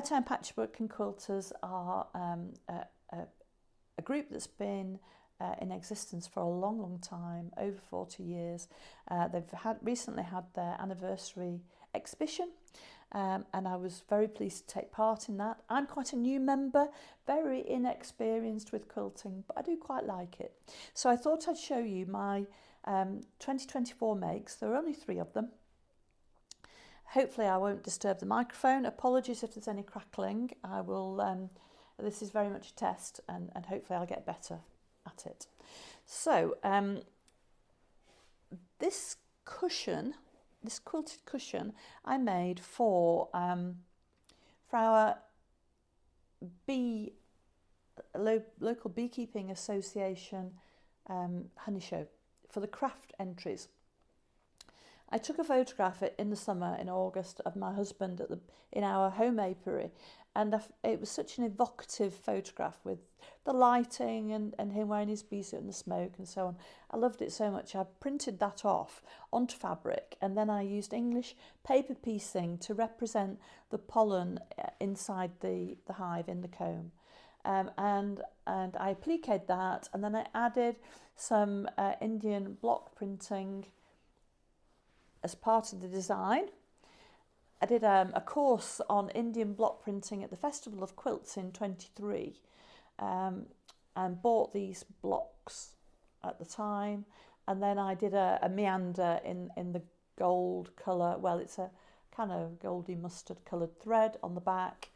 Time Patchwork and Quilters are a group that's been in existence for a long time, over 40 years. They've recently had their anniversary exhibition, and I was very pleased to take part in that. I'm quite a new member, very inexperienced with quilting, but I do quite like it. So I thought I'd show you my 2024 makes. There are only 3 of them. Hopefully I won't disturb the microphone. Apologies if there's any crackling. I will. This is very much a test, and hopefully I'll get better at it. So this cushion, this quilted cushion, I made for our local beekeeping association honey show for the craft entries. I took a photograph in the summer, in August, of my husband in our home apiary, and it was such an evocative photograph with the lighting and him wearing his bee suit and the smoke and so on. I loved it so much. I printed that off onto fabric, and then I used English paper piecing to represent the pollen inside the hive in the comb. And I appliqued that, and then I added some Indian block printing as part of the design. I did a course on Indian block printing at the Festival of Quilts in 23, and bought these blocks at the time, and then I did a meander in the gold colour. Well, it's a kind of goldy mustard coloured thread on the back,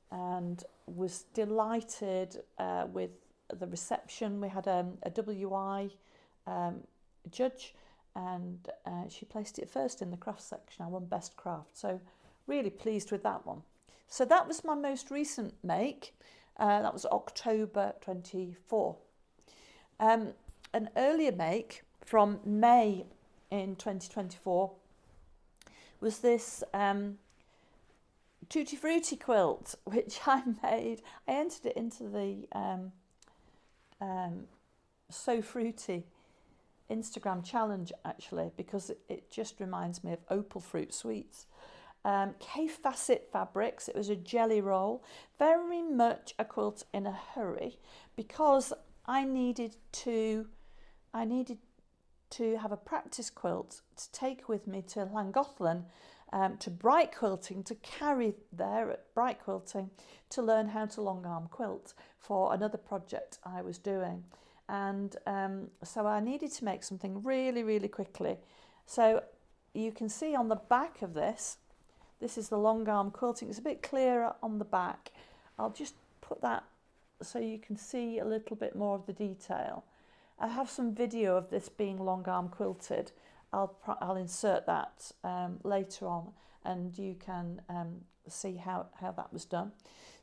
and was delighted with the reception. We had a WI judge, and she placed it first in the craft section. I won best craft, so really pleased with that one. So that was my most recent make. That was October 24. An earlier make from May in 2024 was this Tutti Frutti quilt, which I made. I entered it into the So Fruity Instagram challenge, actually, because it just reminds me of opal fruit sweets. K Facet fabrics. It was a jelly roll, very much a quilt in a hurry, because I needed to have a practice quilt to take with me to Llangollen, to Bright Quilting, to carry there at Bright Quilting to learn how to long arm quilt for another project I was doing. And so I needed to make something really quickly. So you can see on the back of this is the long arm quilting. It's a bit clearer on the back. I'll just put that so you can see a little bit more of the detail. I have some video of this being long arm quilted. I'll insert that later on, and you can see how that was done.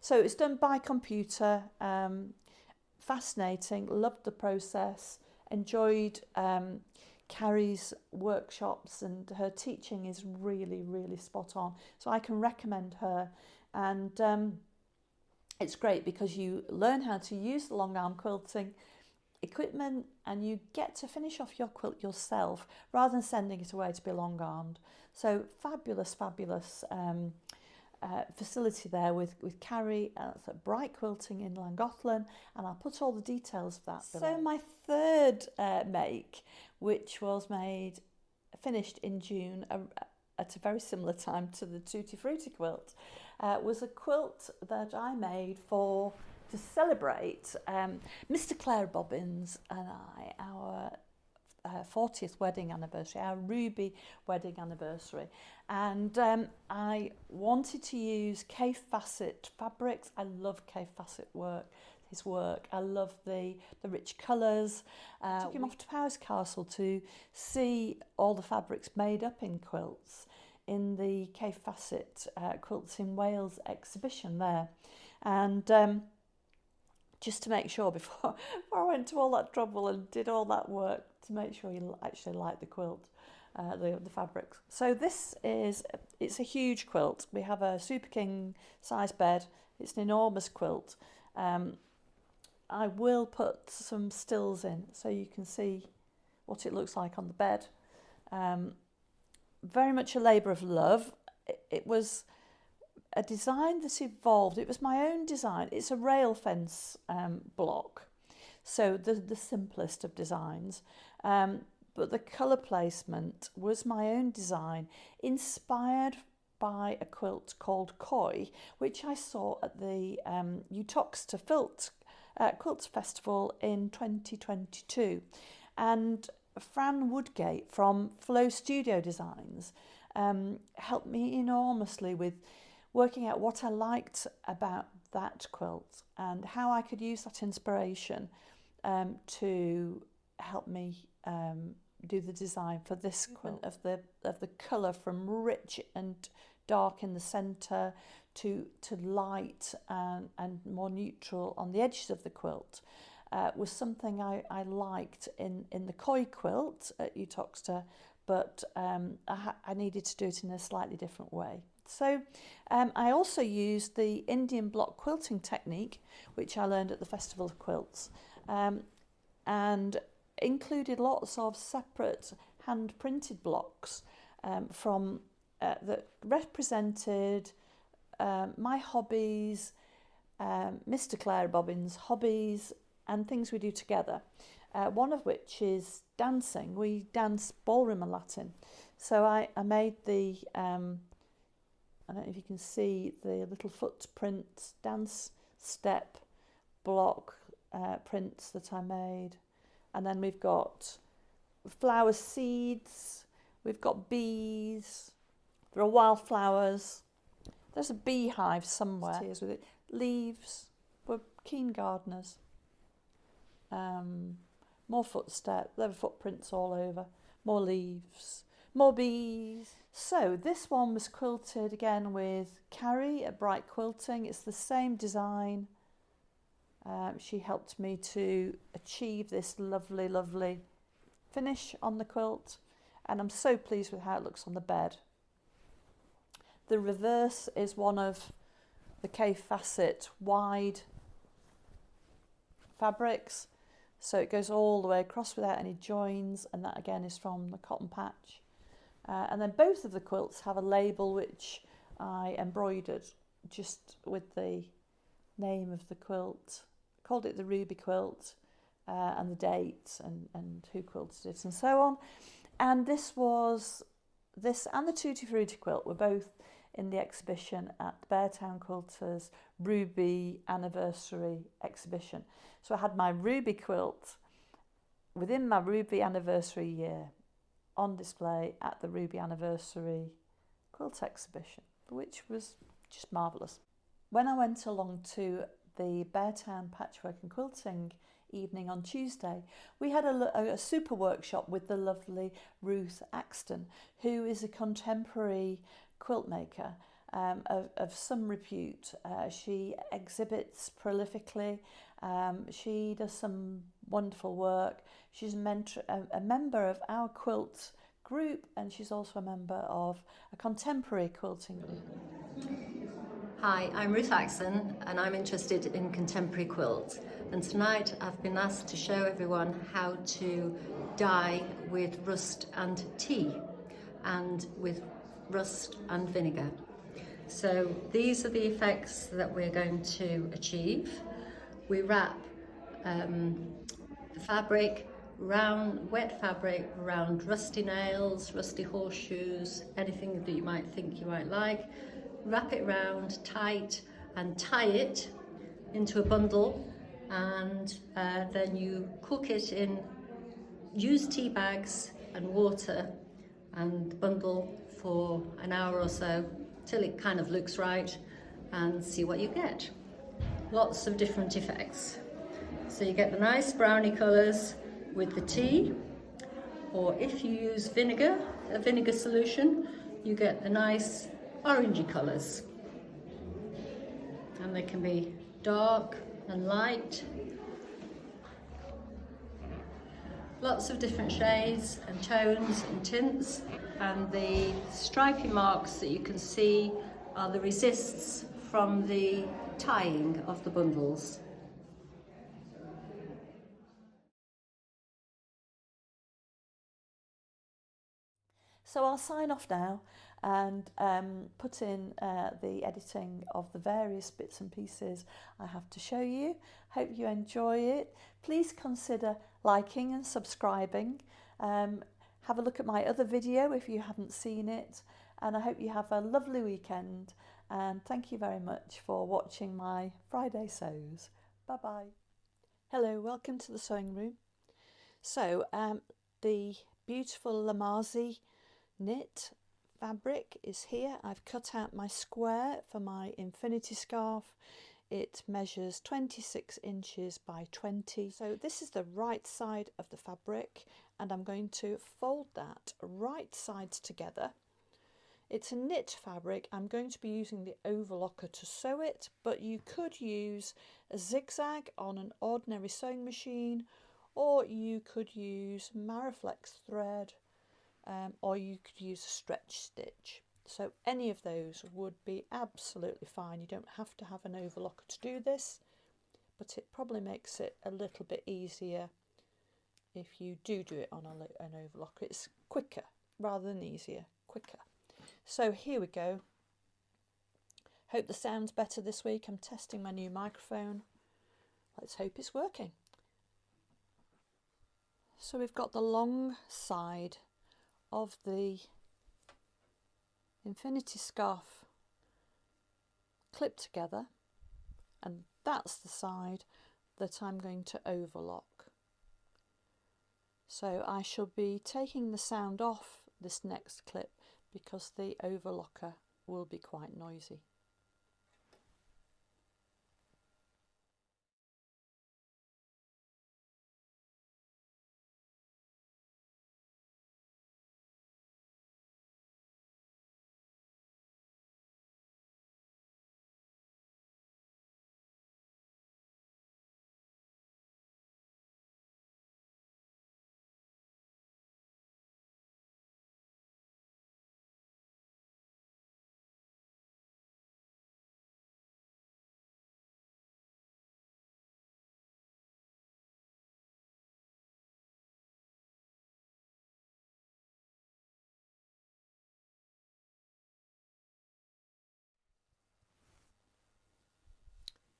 So it's done by computer. Fascinating, loved the process, enjoyed Carrie's workshops, and her teaching is really spot on. So I can recommend her, and it's great because you learn how to use the long arm quilting equipment, and you get to finish off your quilt yourself rather than sending it away to be long armed. So fabulous facility there with Carrie at Bright Quilting in Llangollen, and I'll put all the details of that below. So my third make, which was finished in June at a very similar time to the Tutti Frutti quilt, was a quilt that I made to celebrate Mr. Clarobobbins and our 40th wedding anniversary, our ruby wedding anniversary, and I wanted to use K Facet fabrics. I love K Facet his work. I love the rich colours. Took him off to Powys Castle to see all the fabrics made up in quilts in the K Facet Quilts in Wales exhibition there, and just to make sure before I went to all that trouble and did all that work to make sure you actually like the quilt, the fabrics. So it's a huge quilt. We have a Super King size bed. It's an enormous quilt. I will put some stills in so you can see what it looks like on the bed. Very much a labour of love. It was a design that evolved. It was my own design. It's a rail fence block, so the simplest of designs. But the colour placement was my own design, inspired by a quilt called Koi, which I saw at the Uttoxeter Quilt Festival in 2022. And Fran Woodgate from Flow Studio Designs helped me enormously with working out what I liked about that quilt and how I could use that inspiration to help me do the design for this quilt of the colour from rich and dark in the centre to light and more neutral on the edges of the quilt. Was something I liked in the Koi quilt at Uttoxeter, but I needed to do it in a slightly different way. So I also used the Indian block quilting technique, which I learned at the Festival of Quilts, and included lots of separate hand printed blocks from that represented my hobbies, Mr. Clarobobbins' hobbies, and things we do together. One of which is dancing. We dance ballroom and Latin. So I made the, I don't know if you can see the little footprint dance step block prints that I made. And then we've got flower seeds, we've got bees, there are wildflowers, there's a beehive somewhere with it, leaves, we're keen gardeners. More footsteps, there are footprints all over, more leaves, more bees. So this one was quilted again with Carrie at Bright Quilting. It's the same design. She helped me to achieve this lovely, lovely finish on the quilt, and I'm so pleased with how it looks on the bed. The reverse is one of the K Facet wide fabrics, so it goes all the way across without any joins, and that again is from the cotton patch. And then both of the quilts have a label which I embroidered just with the name of the quilt. I called it the Ruby quilt, and the date and who quilted it and so on. And this and the Tutti Frutti quilt were both in the exhibition at the Beartown Quilters Ruby Anniversary exhibition. So I had my Ruby quilt within my Ruby Anniversary year on display at the Ruby Anniversary quilt exhibition, which was just marvellous. When I went along to the Beartown Patchwork and Quilting evening on Tuesday, we had a super workshop with the lovely Ruth Axton, who is a contemporary quilt maker of some repute. She exhibits prolifically. She does some wonderful work. She's a member of our quilt group, and she's also a member of a contemporary quilting group. Hi, I'm Ruth Axon, and I'm interested in contemporary quilts. And tonight I've been asked to show everyone how to dye with rust and tea, and with rust and vinegar. So these are the effects that we're going to achieve. We wrap the fabric wet fabric around rusty nails, rusty horseshoes, anything that you might think you might like. Wrap it round tight and tie it into a bundle, and then you cook it in used tea bags and water and bundle for an hour or so till it kind of looks right, and see what you get. Lots of different effects. So you get the nice browny colours with the tea, or if you use vinegar, a vinegar solution, you get the nice orangey colours. And they can be dark and light. Lots of different shades and tones and tints, and the stripy marks that you can see are the resists from the tying of the bundles. So I'll sign off now and put in the editing of the various bits and pieces I have to show you. Hope you enjoy it. Please consider liking and subscribing. Have a look at my other video if you haven't seen it, and I hope you have a lovely weekend, and thank you very much for watching my Friday Sews. Bye bye. Hello, welcome to the sewing room. So the beautiful Lamazi knit fabric is here. I've cut out my square for my infinity scarf. It measures 26 inches by 20. So this is the right side of the fabric, and I'm going to fold that right sides together. It's a knit fabric. I'm going to be using the overlocker to sew it, but you could use a zigzag on an ordinary sewing machine, or you could use Maraflex thread, or you could use a stretch stitch. So any of those would be absolutely fine. You don't have to have an overlocker to do this, but it probably makes it a little bit easier if you do it on an overlocker. It's quicker rather than easier, quicker. So here we go. Hope the sound's better this week. I'm testing my new microphone. Let's hope it's working. So we've got the long side of the infinity scarf clipped together, and that's the side that I'm going to overlock. So I shall be taking the sound off this next clip because the overlocker will be quite noisy.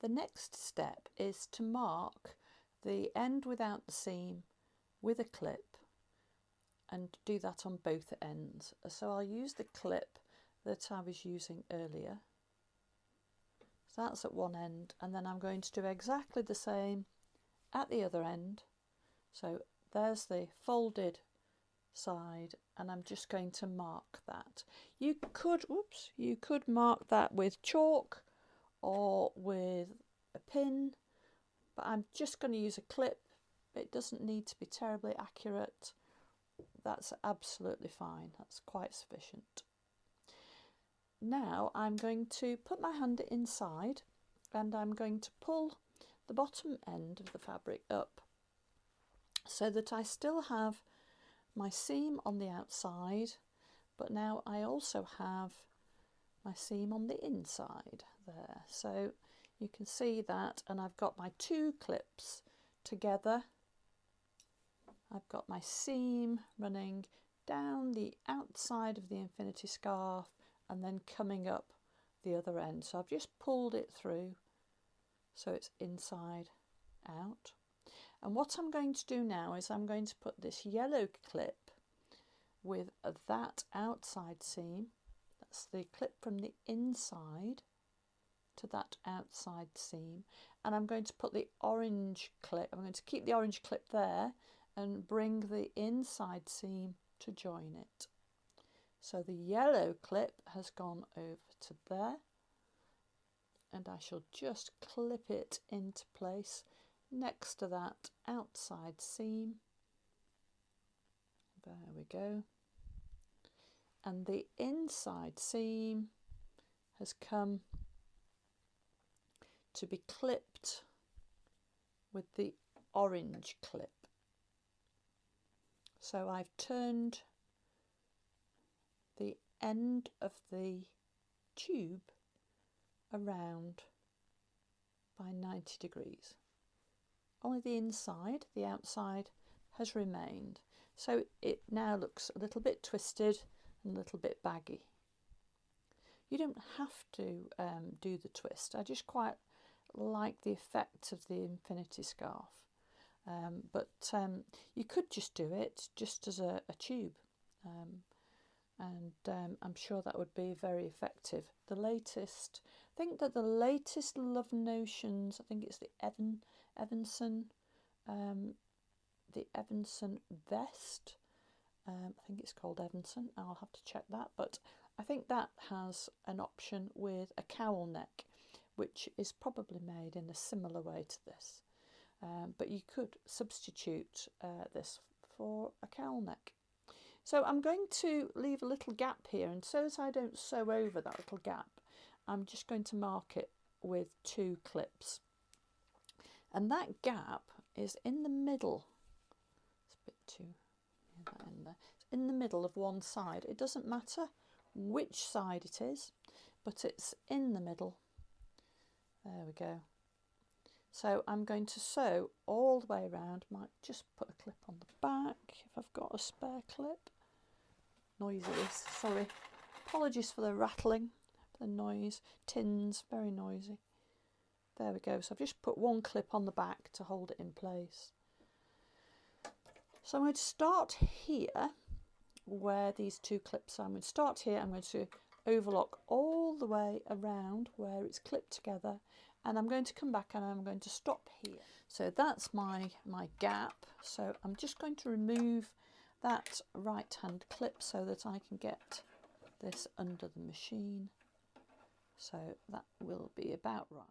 The next step is to mark the end without the seam with a clip, and do that on both ends. So I'll use the clip that I was using earlier. So that's at one end, and then I'm going to do exactly the same at the other end. So there's the folded side, and I'm just going to mark that. You could mark that with chalk or with a pin, but I'm just going to use a clip. It doesn't need to be terribly accurate. That's absolutely fine. That's quite sufficient. Now I'm going to put my hand inside, and I'm going to pull the bottom end of the fabric up so that I still have my seam on the outside, but now I also have my seam on the inside there. So you can see that, and I've got my two clips together. I've got my seam running down the outside of the infinity scarf and then coming up the other end. So I've just pulled it through so it's inside out. And what I'm going to do now is I'm going to put this yellow clip with that outside seam. That's the clip from the inside to that outside seam, and I'm going to put the orange clip, I'm going to keep the orange clip there and bring the inside seam to join it. So the yellow clip has gone over to there, and I shall just clip it into place next to that outside seam. There we go. And the inside seam has come to be clipped with the orange clip. So I've turned the end of the tube around by 90 degrees. Only the inside, the outside has remained. So it now looks a little bit twisted and a little bit baggy. You don't have to do the twist. I just quite like the effect of the infinity scarf. But you could just do it just as a tube, and I'm sure that would be very effective. I think that the latest Love Notions, I think it's the Evanson vest. I think it's called Evanson. I'll have to check that, but I think that has an option with a cowl neck, which is probably made in a similar way to this. But you could substitute this for a cowl neck. So I'm going to leave a little gap here, and so that I don't sew over that little gap, I'm just going to mark it with 2 clips. And that gap is in the middle. It's a bit too near that in there. It's in the middle of one side. It doesn't matter which side it is, but it's in the middle. There we go. So I'm going to sew all the way around. Might just put a clip on the back if I've got a spare clip. Noisy this, sorry. Apologies for the rattling, the noise. Tins, very noisy. There we go. So I've just put 1 clip on the back to hold it in place. So I'm going to start here where these 2 clips are. I'm going to start here. I'm going to overlock all the way around where it's clipped together, and I'm going to come back and I'm going to stop here. So that's my gap. So I'm just going to remove that right hand clip so that I can get this under the machine. So that will be about right.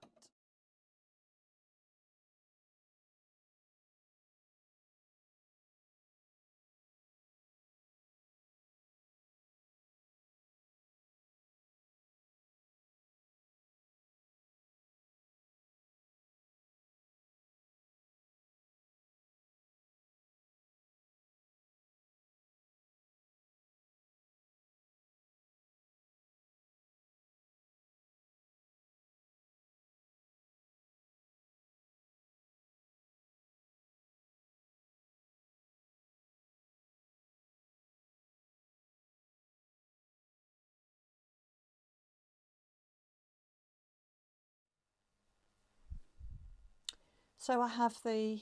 So I have the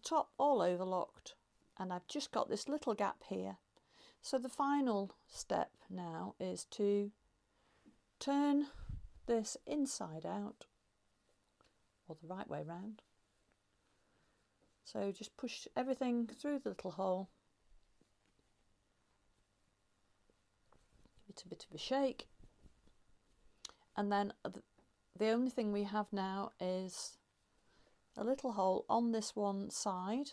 top all overlocked, and I've just got this little gap here. So the final step now is to turn this inside out, or the right way round. So just push everything through the little hole. Give it a bit of a shake. And then the only thing we have now is a little hole on this one side,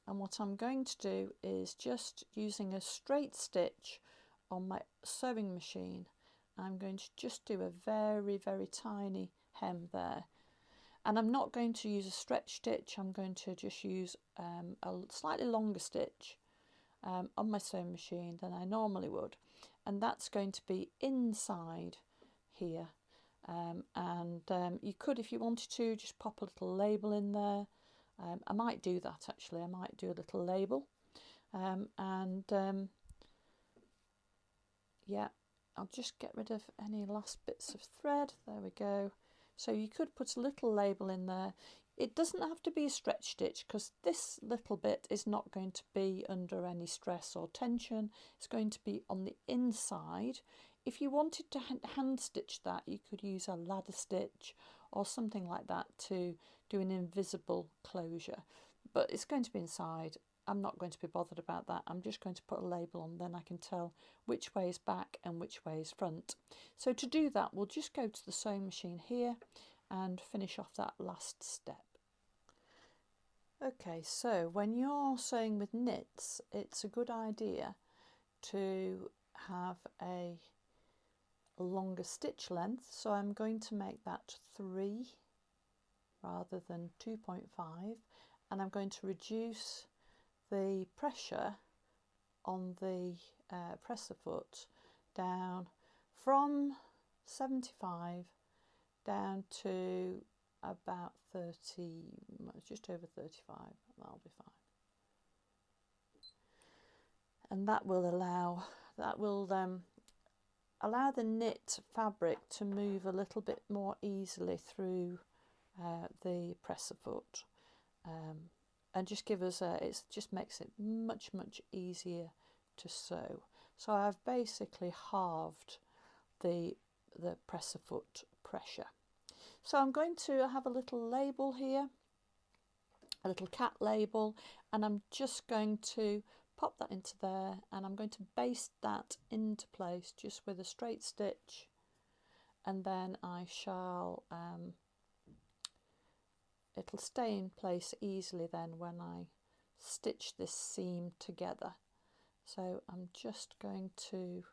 and what I'm going to do is, just using a straight stitch on my sewing machine, I'm going to just do a very, very tiny hem there. And I'm not going to use a stretch stitch. I'm going to just use a slightly longer stitch on my sewing machine than I normally would, and that's going to be inside here. You could, if you wanted to, just pop a little label in there. I might do that actually. I might do a little label, yeah, I'll just get rid of any last bits of thread. There we go. So you could put a little label in there. It doesn't have to be a stretch stitch, because this little bit is not going to be under any stress or tension. It's going to be on the inside. If you wanted to hand stitch that, you could use a ladder stitch or something like that to do an invisible closure, but it's going to be inside. I'm not going to be bothered about that. I'm just going to put a label on, then I can tell which way is back and which way is front. So to do that, we'll just go to the sewing machine here and finish off that last step. Okay, so when you're sewing with knits, it's a good idea to have a longer stitch length. So I'm going to make that 3 rather than 2.5, and I'm going to reduce the pressure on the presser foot down from 75 down to about 30, just over 35. That'll be fine, and that will allow That will allow the knit fabric to move a little bit more easily through the presser foot, and just give us it just makes it much easier to sew. So I've basically halved the presser foot pressure. So I'm going to have a little label here, a little cat label, and I'm just going to pop that into there, and I'm going to baste that into place just with a straight stitch, and then I shall it'll stay in place easily then when I stitch this seam together. So I'm just going to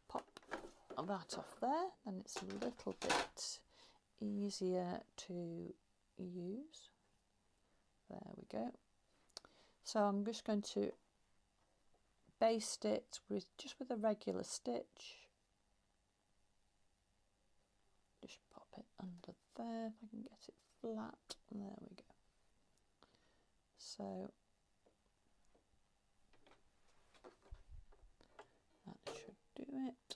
pop that off there, then it's a little bit easier to use. There we go. So I'm just going to baste it with a regular stitch. Just pop it under there if I can get it flat. There we go. So that should do it.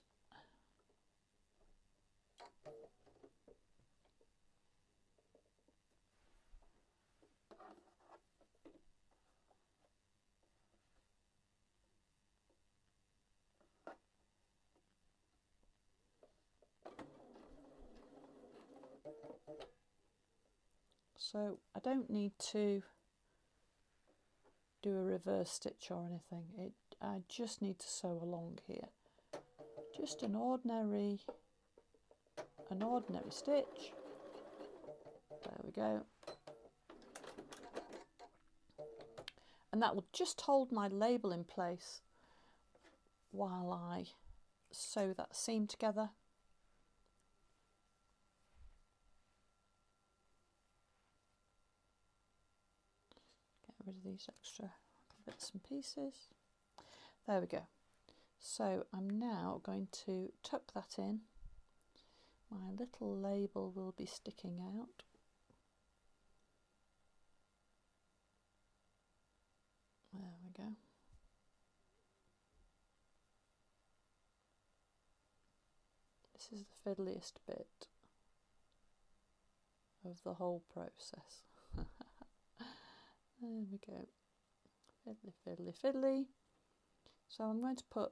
So I don't need to do a reverse stitch or anything. I just need to sew along here. Just an ordinary stitch. There we go. And that will just hold my label in place while I sew that seam together. Rid of these extra bits and pieces. There we go. So I'm now going to tuck that in. My little label will be sticking out. There we go. This is the fiddliest bit of the whole process. There we go. Fiddly, fiddly, fiddly. So I'm going to pop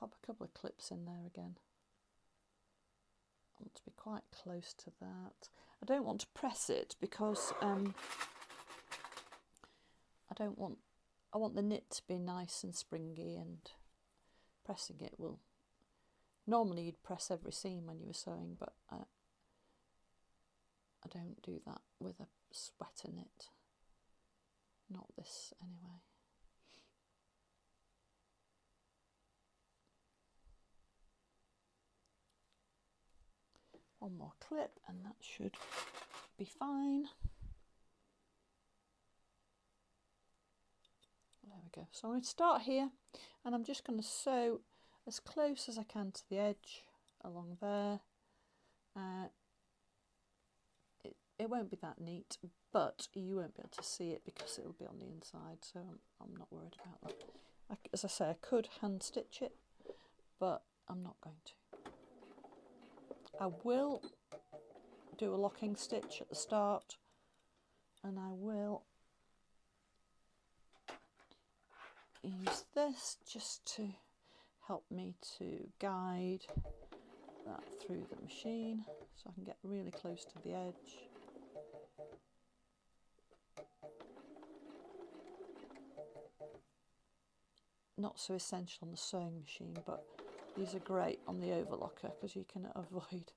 a couple of clips in there again. I want to be quite close to that. I don't want to press it because I want the knit to be nice and springy, and pressing it will, normally you'd press every seam when you were sewing, but I don't do that with a sweater knit. Not this anyway. One more clip and that should be fine. There we go. So I'm going to start here, and I'm just going to sew as close as I can to the edge along there. It won't be that neat, but you won't be able to see it because it'll be on the inside, so I'm not worried about that. As I say, I could hand stitch it, but I'm not going to. I will do a locking stitch at the start, and I will use this just to help me to guide that through the machine so I can get really close to the edge. Not so essential on the sewing machine, but these are great on the overlocker because you can avoid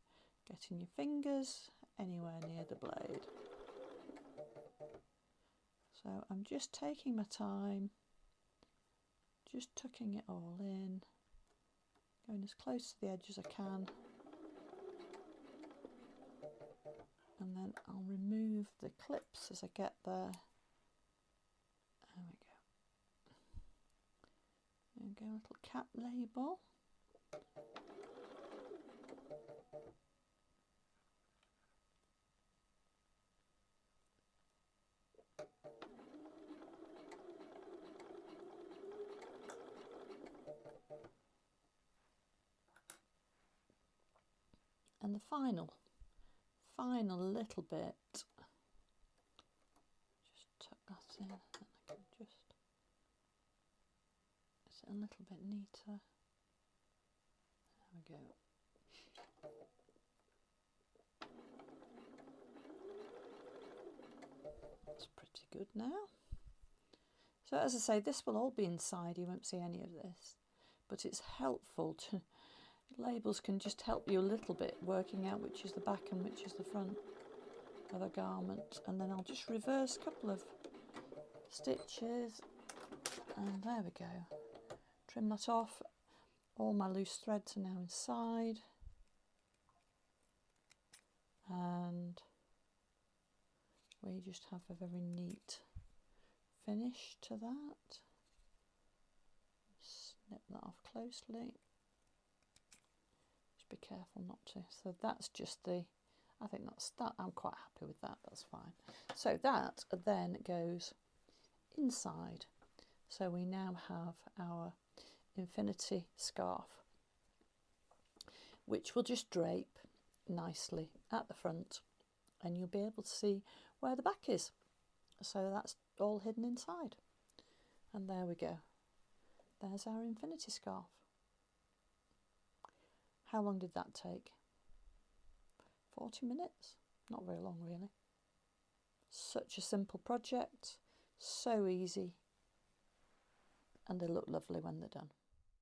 getting your fingers anywhere near the blade. So I'm just taking my time, just tucking it all in, going as close to the edge as I can, and then I'll remove the clips as I get there. There we go. There we go, a little cat label. the final little bit, just tuck that in, and I can just, is it a little bit neater? There we go. That's pretty good now. So as I say, this will all be inside, you won't see any of this, but it's helpful to, labels can just help you a little bit working out which is the back and which is the front of a garment. And then I'll just reverse a couple of stitches, and there we go. Trim that off. All my loose threads are now inside, and we just have a very neat finish to that. Snip that off closely. Just be careful not to. So that's just the, I think that's that. I'm quite happy with that. That's fine. So that then goes inside. So we now have our infinity scarf, which will just drape nicely at the front, and you'll be able to see where the back is. So that's all hidden inside. And there we go. There's our infinity scarf. How long did that take? 40 minutes? Not very long, really. Such a simple project, so easy, and they look lovely when they're done.